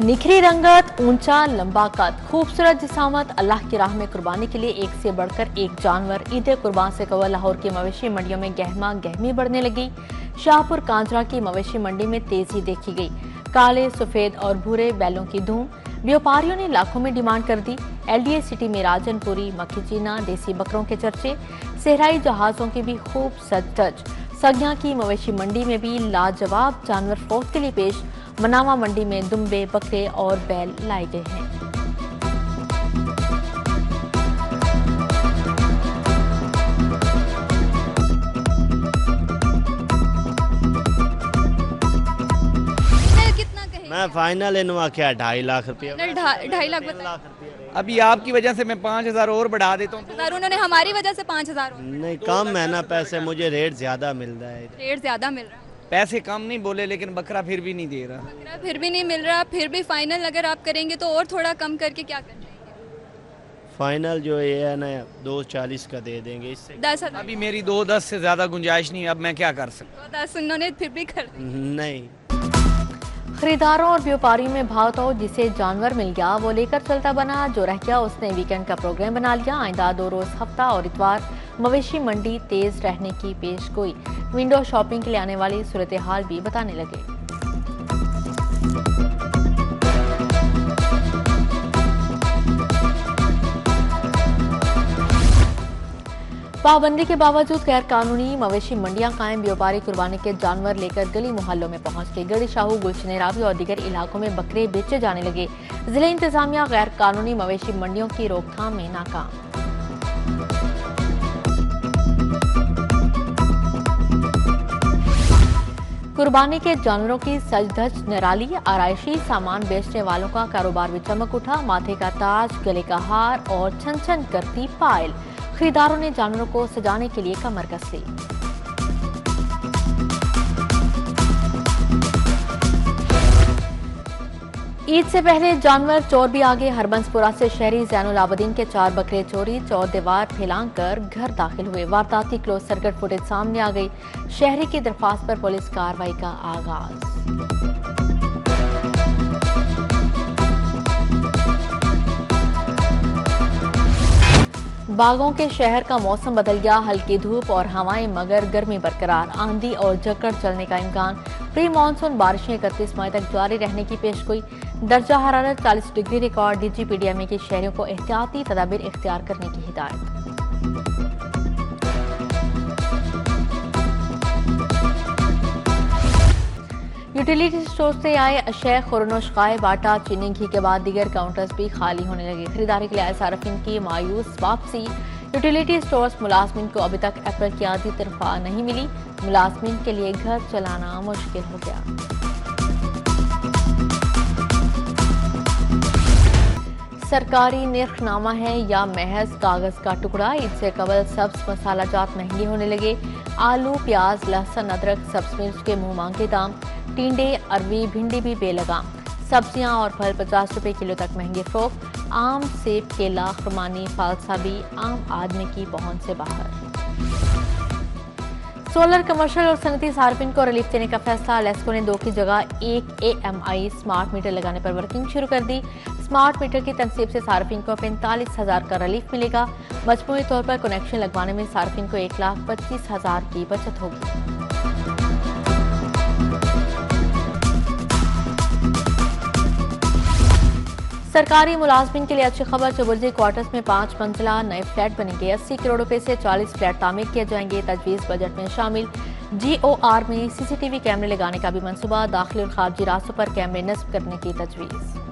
निखरी रंगत, ऊंचा लंबा कद, खूबसूरत जिसामत, अल्लाह की राह में कुर्बानी के लिए एक से बढ़कर एक जानवर। ईद कुर्बान से कबल लाहौर की मवेशी मंडियों में गहमा गहमी बढ़ने लगी। शाहपुर कांजरा की मवेशी मंडी में तेजी देखी गई। काले, सफेद और भूरे बैलों की धूम। व्यापारियों ने लाखों में डिमांड कर दी। LDA सिटी में राजनपुरी, मक्खीचीना, देसी बकरों के चर्चे। सहराई जहाजों की भी खूब सज-धज। सगिया की मवेशी मंडी में भी लाजवाब जानवर फरोख्त के लिए पेश। मनावा मंडी में दुम्बे, बकरे और बैल लाए गए हैं। कितना कहे? मैं फाइनल इनवा क्या 2.5 लाख रुपया। 2.5 लाख बता। अभी आपकी वजह से मैं 5,000 और बढ़ा देता हूँ। उन्होंने हमारी वजह से 5,000 नहीं, कम है ना पैसे, मुझे रेट ज्यादा मिल रहा है। रेट ज्यादा मिल रहा है। पैसे कम नहीं बोले, लेकिन बकरा फिर भी नहीं दे रहा। बकरा फिर भी नहीं मिल रहा। फिर भी फाइनल अगर आप करेंगे तो और थोड़ा कम करके क्या कर लेंगे? फाइनल जो ये है ना 2.40 का दे देंगे। इससे 10,000। अभी मेरी 2.10 से ज्यादा गुंजाइश नहीं। अब मैं क्या कर सकता? 10 उन्होंने फिर भी कर नहीं। खरीदारों और व्यापारियों में भाव तो जिसे जानवर मिल गया वो लेकर चलता बना, जो रह गया उसने वीकेंड का प्रोग्राम बना लिया। आइंदा 2 रोज हफ्ता और इतवार मवेशी मंडी तेज रहने की पेश गोई। विंडो शॉपिंग के लिए आने वाली सूरत हाल भी बताने लगे। पाबंदी के बावजूद गैर कानूनी मवेशी मंडियां कायम। व्यापारी कुर्बानी के जानवर लेकर गली मोहल्लों में पहुंच गए। गढ़ी शाहू, गुलशन रावी और दीगर इलाकों में बकरे बेचे जाने लगे। जिला इंतजामिया गैर कानूनी मवेशी मंडियों की रोकथाम में नाकाम। कुर्बानी के जानवरों की सज-धज निराली। आराइशी सामान बेचने वालों का कारोबार भी चमक उठा। माथे का ताज, गले का हार और छन छन करती पायल। खरीदारों ने जानवरों को सजाने के लिए कमर कस ली। ईद से पहले जानवर चोर भी आगे। हरबंसपुरा से शहरी जैनुल आबदीन के 4 बकरे चोरी, चौर दीवार फैलाकर घर दाखिल हुए। वारदात की क्लोज सर्किट फुटेज सामने आ गई। शहरी की दरख्वास्त पर पुलिस कार्रवाई का आगाज। बागों के शहर का मौसम बदल गया। हल्की धूप और हवाएं मगर गर्मी बरकरार। आंधी और झक्कड़ चलने का इम्कान। प्री मानसून बारिशें 31 मई तक जारी रहने की पेशगोई। दर्जा हरारत 40 डिग्री रिकॉर्ड। DGPDMA के शहरों को एहतियाती तदाबीर इख्तियार करने की हिदायत। यूटिलिटी स्टोर से आए अशय, खुरनोश, गायब आटा, चीनी, घी के बाद दीगर काउंटर्स भी खाली होने लगे। खरीदारी के लिए आए सार्फिन की मायूस वापसी। यूटिलिटी स्टोर्स मुलाजमिन को अभी तक अप्रैल की आधी तनख्वाह नहीं मिली। मुलाजमिन के लिए घर चलाना मुश्किल हो गया। सरकारी निर्खनामा है या महज कागज का टुकड़ा? ईद से कबल सब्ज मसाला जात महंगे होने लगे। आलू, प्याज, लहसुन, अदरक, सब्ज मिर्च के मुंह मांगे दाम। टिंडे, अरवी, भिंडी भी बेलगाम। सब्जियां और फल 50 रुपए किलो तक महंगे फरोख्त। आम, सेब, केला, खुरमानी, फालसा भी आम आदमी की पहुंच से बाहर। सोलर, कमर्शियल और सनती सार्फिन को रिलीफ देने का फैसला। लेस्को ने 2 की जगह 1 AMI स्मार्ट मीटर लगाने पर वर्किंग शुरू कर दी। स्मार्ट मीटर की तनसीब से सार्फिन को 45,000 का रिलीफ मिलेगा। मजमूई तौर पर कनेक्शन लगवाने में सार्फिन को 1,25,000 की बचत होगी। सरकारी मुलाजमिन के लिए अच्छी खबर। चुबुर्जी क्वार्टर्स में 5 मंजिला नए फ्लैट बनेंगे। 80 करोड़ रुपए से 40 फ्लैट तामीर किए जाएंगे। तजवीज़ बजट में शामिल। GOR में CCTV कैमरे लगाने का भी मंसूबा। दाखिली और खारजी रास्तों पर कैमरे नस्ब करने की तजवीज़।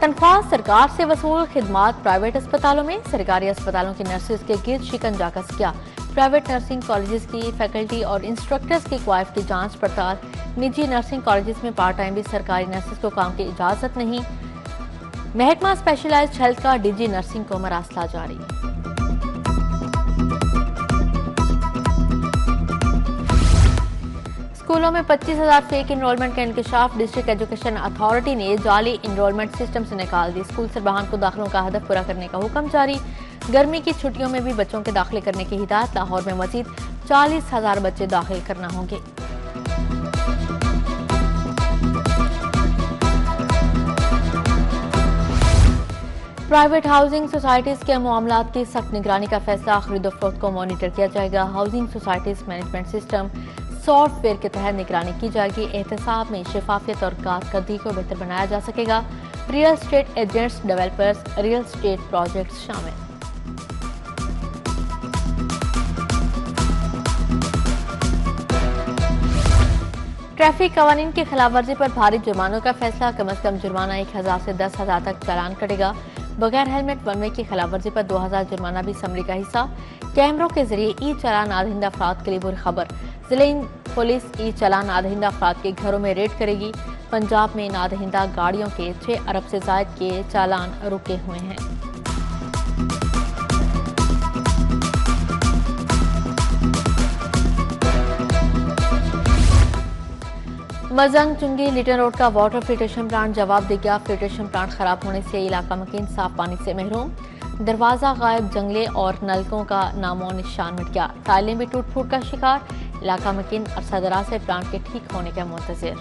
तनख्वाह सरकार से वसूल। खिदमात प्राइवेट अस्पतालों में। सरकारी अस्पतालों की नर्सेज के गिर्द शिकंजा कस गया। प्राइवेट नर्सिंग कॉलेजेस की फैकल्टी और इंस्ट्रक्टर्स की क्वाइफ की जांच पड़ताल। निजी नर्सिंग कॉलेजेस में पार्ट टाइम भी सरकारी नर्सेज को काम की इजाजत नहीं। महकमा स्पेशलाइज्ड हेल्थ का DG नर्सिंग को मरासला जारी। स्कूलों में 25,000 फेक इनरोलमेंट का इंकशाफ। डिस्ट्रिक्ट एजुकेशन अथॉरिटी ने जाली इनरोलमेंट सिस्टम से निकाल दी। स्कूल सरबराहान को दाखिलों का हदफ पूरा करने का हुक्म जारी। गर्मी की छुट्टियों में भी बच्चों के दाखिले करने की हिदायत। लाहौर में मजीद 40,000 बच्चे दाखिल करना होंगे। प्राइवेट हाउसिंग सोसाइटीज के मामलात की सख्त निगरानी का फैसला। खरीदो फरोख्त को मॉनिटर किया जाएगा। Housing societies management system software के तहत निगरानी की जाएगी। एहतसाब में शफाफियत और कारकर्दगी को बेहतर बनाया जा सकेगा। Real estate agents, developers, real estate projects शामिल। ट्रैफिक कवानीन की खिलाफ वर्जी पर भारी जुर्मानों का फैसला। कम अज कम जुर्माना 1,000 से 10,000 तक चालान कटेगा। बगैर हेलमेट वन वे की खिलाफ वर्जी पर 2,000 जुर्माना भी समरी का हिस्सा। कैमरों के जरिए ई चालान आदहिंदा अफराद के लिए बुरी खबर। जिले पुलिस ई चालान आदहिंदा अफराद के घरों में रेड करेगी। पंजाब में नादहिंदा गाड़ियों के 6 अरब से ज्यादा के चालान रुके हुए हैं। मजंग चुंगी लिटन रोड का वाटर फिल्ट्रेशन प्लांट जवाब दे गया। फिल्ट्रेशन प्लांट खराब होने से इलाका मकीन साफ पानी से महरूम। दरवाजा गायब, जंगले और नलकों का नामो निशान मिट गया। टाइलें भी टूट फूट का शिकार। इलाका मकीन अरसा दराज से प्लांट के ठीक होने का मुंतजिर।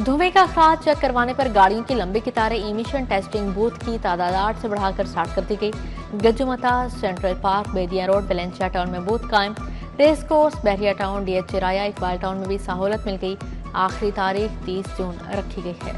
धुएं का अखराज चेक करवाने पर गाड़ियों की लंबी कतारें। इमिशन टेस्टिंग बूथ की तादाद 8 से बढ़ाकर 60 कर दी गई। गजुमता, सेंट्रल पार्क, बेदिया रोड, बेलेंसिया टाउन में बूथ कायम। रेस कोर्स, बहरिया टाउन, डीएच चिराया, इकबाल टाउन में भी सहूलत मिल गई। आखिरी तारीख 30 जून रखी गई है।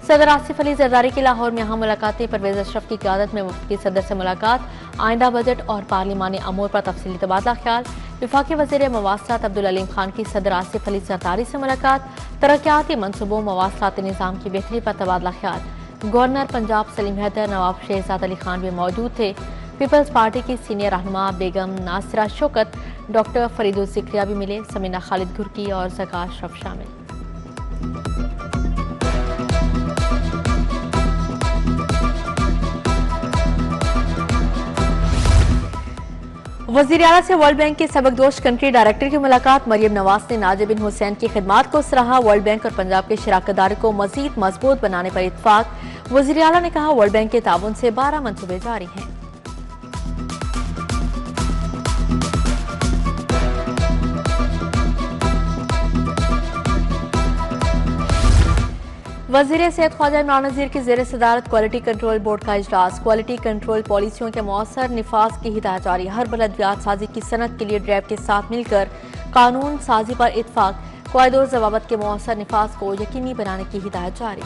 सदर आसिफ अली जरदारी की लाहौर में अहम मुलाकातें। परवेज अशरफ की क़यादत में मुफ्ती सदर से मुलाकात। आइंदा बजट और पार्लिमानी अमूर पर तफसीली तबादला ख्याल। वफाकी वज़ीर मवासलात अब्दुल अलीम खान की सदर आसिफ अली जरदारी से मुलाकात। तरक्याती मनसूबों, मवासलाती निज़ाम की बेहतरी पर तबादला ख्याल। गवर्नर पंजाब सलीम हैदर, नवाब शहजाद अली खान भी मौजूद थे। पीपल्स पार्टी की सीनियर रहनुमा बेगम नासिरा शौकत, डॉक्टर फरीदुल ज़िक्रिया भी मिले। समीना खालिद घुर्की और ज़का अशरफ शामिल। वज़ीर आला से वर्ल्ड बैंक के सबकदोश कंट्री डायरेक्टर की मुलाकात। मरियम नवाज ने नाजिब बिन हुसैन की खिदमात को सराहा। वर्ल्ड बैंक और पंजाब के शराकत दारी को मजीद मजबूत बनाने पर इत्तफाक। वज़ीर आला ने कहा, वर्ल्ड बैंक के ताउन से 12 मंसूबे जारी हैं। वज़ीर सेहत ख्वाजा इमरान नज़ीर की ज़ेर सदारत क्वालिटी कंट्रोल बोर्ड का इजलास। क्वालिटी कंट्रोल पॉलिसियों के मौसर निफाज की हिदायत जारी। हर बलदियात साजी की सनत के लिए ड्रैब के साथ मिलकर कानून साजी पर इत्तफाक। कायदे और ज़वाबत के मौसर निफाज को यकीनी बनाने की हिदायत जारी।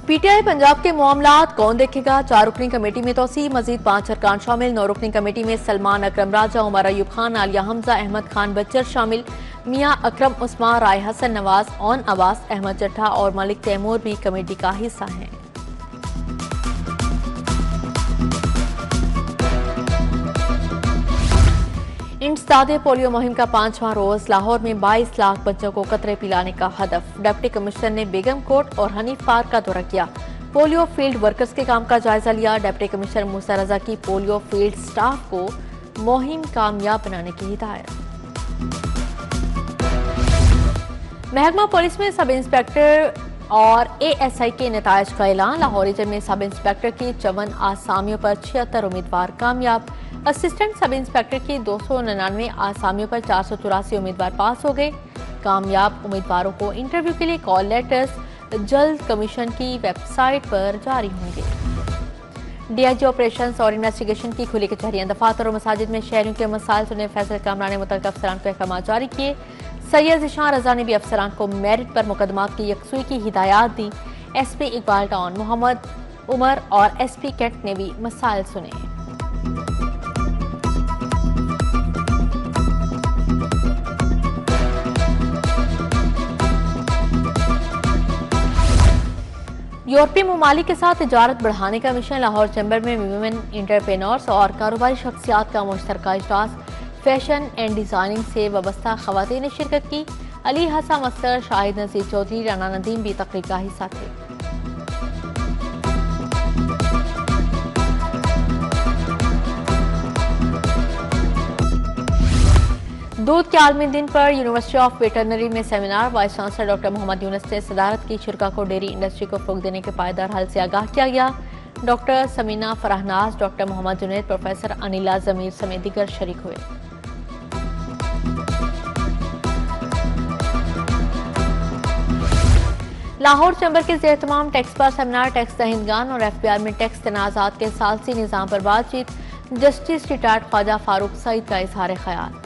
पीटीआई पंजाब के मामलात कौन देखेगा। 4 रुकनी कमेटी में तोसी, मजीद 5 अरकान शामिल। 9 रुकनी कमेटी में सलमान अकरम राजा, उमर अयूब खान, आलिया हमजा, अहमद खान बच्चर शामिल। मियां अकरम उस्मान, राय हसन नवाज, ओन अब्बास, अहमद चट्ठा और मलिक तैमूर भी कमेटी का हिस्सा हैं। इंसदादे पोलियो मुहिम का 5वां रोज। लाहौर में 22 लाख बच्चों को कतरे पिलाने का हदफ। डिप्टी कमिश्नर ने बेगम कोट और हनीफ पार्क का दौरा किया। पोलियो फील्ड वर्कर्स के काम का जायजा लिया। डिप्टी कमिश्नर मूसा रजा की पोलियो फील्ड स्टाफ को मुहिम कामयाब बनाने की हिदायत। महकमा पुलिस में सब इंस्पेक्टर और एएसआई के नतायज का ऐलान। लाहौर रीजन में सब इंस्पेक्टर की 54 आसामियों पर 76 उम्मीदवार कामयाब। असिस्टेंट सब इंस्पेक्टर की 299 आसामियों पर 484 उम्मीदवार पास हो गए। कामयाब उम्मीदवारों को इंटरव्यू के लिए कॉल लेटर्स जल्द कमीशन की वेबसाइट पर जारी होंगे। डीआईजी ऑपरेशंस और इन्वेस्टिगेशन की खुली कचहरियां। दफातर और मसाजिद में शहरियों के मसाइल सुने फैसल कामरान ने मुतल्लिक़ अफसरान को अहकाम जारी किए। सैयद ज़िशान रजा ने भी अफसरान को मेरिट पर मुकदमात की यकसुई की हिदायत दी। एसपी इकबाल टाउन मोहम्मद उमर और एसपी कैट ने भी मसाइल सुने। यूरोपीय ममालिक के साथ तिजारत बढ़ाने का मिशन। लाहौर चैम्बर में वुमेन इंटरप्रेन्योर्स और कारोबारी शख्सियात का मुश्तरका इजलास। फैशन एंड डिजाइनिंग से वाबस्ता खवातीन ने शिरकत की। अली हसन मस्तर, शाहिद नजीर चौधरी, राना नदीम भी तकरीब का हिस्सा थे। दूध के आलमी दिन पर यूनिवर्सिटी ऑफ वेटरनरी में seminar. Vice chancellor doctor Mohammad Yunus ने सदारत की। शुरा को डेयरी इंडस्ट्री को फ़रोग़ देने के पायदार हल से आगाह किया गया। Doctor Samina Farahnaz, doctor Mohammad Junaid, professor Anila Zameer समेत दीगर शरीक हुए। लाहौर चैम्बर के ज़ेर-ए-तमाम टैक्स पर सेमिनार। टैक्स दहिंदगान और FBI में टैक्स तनाज़ात के सालसी निज़ाम पर बातचीत। जस्टिस रिटायर्ड ख्वाजा फारूक सईद का इजहार ख्याल।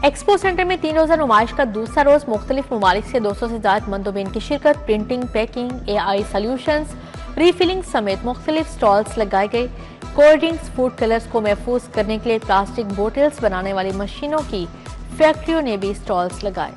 एक्सपो सेंटर में 3 रोज़ा नुमाइश का दूसरा रोज। मुख्तलिफ ममालिक से 200 से ज़ायद मंदोबीन की शिरकत। Printing, packing, AI solutions, refilling समेत मुख्तलिफ स्टॉल्स लगाए गए। कोल्ड ड्रिंक्स, फूड कलर्स को महफूज करने के लिए प्लास्टिक बोटल्स बनाने वाली मशीनों की फैक्ट्रियों ने भी स्टॉल्स लगाए।